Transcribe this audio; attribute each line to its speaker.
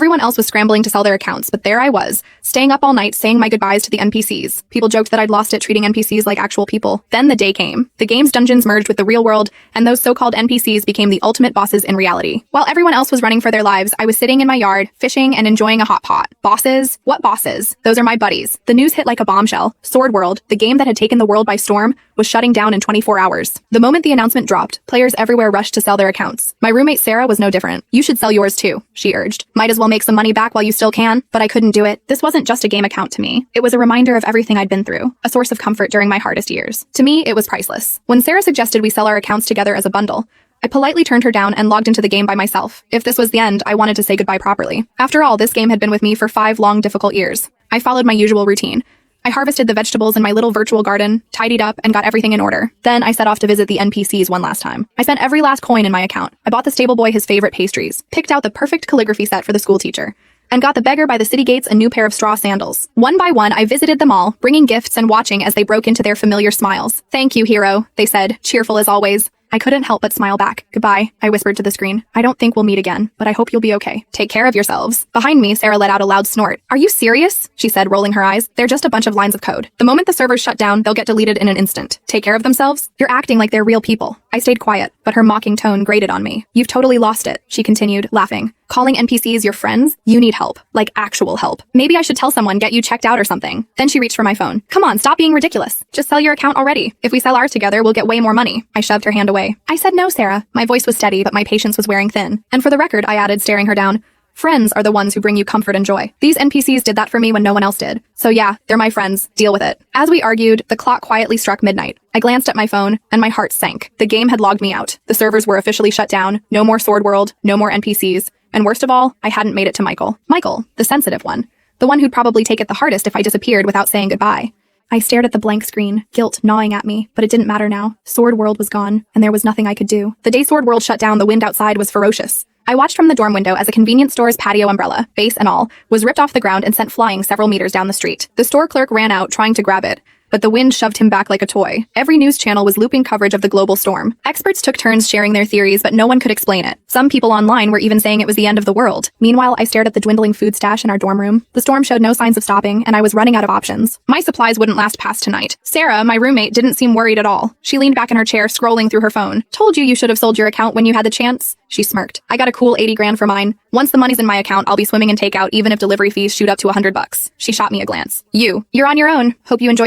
Speaker 1: Everyone else was scrambling to sell their accounts, but there I was, staying up all night saying my goodbyes to the NPCs. People joked that I'd lost it treating NPCs like actual people. Then the day came. The game's dungeons merged with the real world, and those so-called NPCs became the ultimate bosses in reality. While everyone else was running for their lives, I was sitting in my yard, fishing and enjoying a hot pot. Bosses? What bosses? Those are my buddies. The news hit like a bombshell. Sword World, the game that had taken the world by storm, was shutting down in 24 hours. The moment the announcement dropped, players everywhere rushed to sell their accounts. My roommate Sarah was no different. You should sell yours too, she urged. Might as well make some money back while you still can. But I couldn't do it. This wasn't just a game account to me. It was a reminder of everything I'd been through, a source of comfort during my hardest years. To me, it was priceless. When Sarah suggested we sell our accounts together as a bundle, I politely turned her down and logged into the game by myself. If this was the end, I wanted to say goodbye properly. After all, this game had been with me for 5 long, difficult years. I followed my usual routine. I harvested the vegetables in my little virtual garden, tidied up, and got everything in order. Then I set off to visit the NPCs one last time. I spent every last coin in my account. I bought the stable boy his favorite pastries, picked out the perfect calligraphy set for the school teacher, and got the beggar by the city gates a new pair of straw sandals. One by one, I visited them all, bringing gifts and watching as they broke into their familiar smiles. "Thank you, hero," they said, cheerful as always. I couldn't help but smile back. "Goodbye," I whispered to the screen. "I don't think we'll meet again, but I hope you'll be okay. Take care of yourselves." Behind me, Sarah let out a loud snort. "Are you serious?" she said, rolling her eyes. "They're just a bunch of lines of code. The moment the servers shut down, they'll get deleted in an instant. Take care of themselves? You're acting like they're real people." I stayed quiet, but her mocking tone grated on me. "You've totally lost it," she continued, laughing. "Calling NPCs your friends? You need help. Like actual help. Maybe I should tell someone, get you checked out or something." Then she reached for my phone. "Come on, stop being ridiculous. Just sell your account already. If we sell ours together, we'll get way more money." I shoved her hand away. "I said no, Sarah." My voice was steady, but my patience was wearing thin. And for the record, I added, staring her down, friends are the ones who bring you comfort and joy. These NPCs did that for me when no one else did. So yeah, they're my friends. Deal with it. As we argued, the clock quietly struck midnight. I glanced at my phone, and my heart sank. The game had logged me out. The servers were officially shut down. No more Sword World. No more NPCs. And worst of all, I hadn't made it to Michael. Michael, the sensitive one. The one who'd probably take it the hardest if I disappeared without saying goodbye. I stared at the blank screen, guilt gnawing at me, but it didn't matter now. Sword World was gone, and there was nothing I could do. The day Sword World shut down, the wind outside was ferocious. I watched from the dorm window as a convenience store's patio umbrella, base and all, was ripped off the ground and sent flying several meters down the street. The store clerk ran out, trying to grab it, but the wind shoved him back like a toy. Every news channel was looping coverage of the global storm. Experts took turns sharing their theories, but no one could explain it. Some people online were even saying it was the end of the world. Meanwhile, I stared at the dwindling food stash in our dorm room. The storm showed no signs of stopping, and I was running out of options. My supplies wouldn't last past tonight. Sarah, my roommate, didn't seem worried at all. She leaned back in her chair, scrolling through her phone. "Told you should have sold your account when you had the chance," she smirked. "I got a cool 80 grand for mine. Once the money's in my account, I'll be swimming in takeout even if delivery fees shoot up to $100. She shot me a glance. You're on your own. Hope you enjoy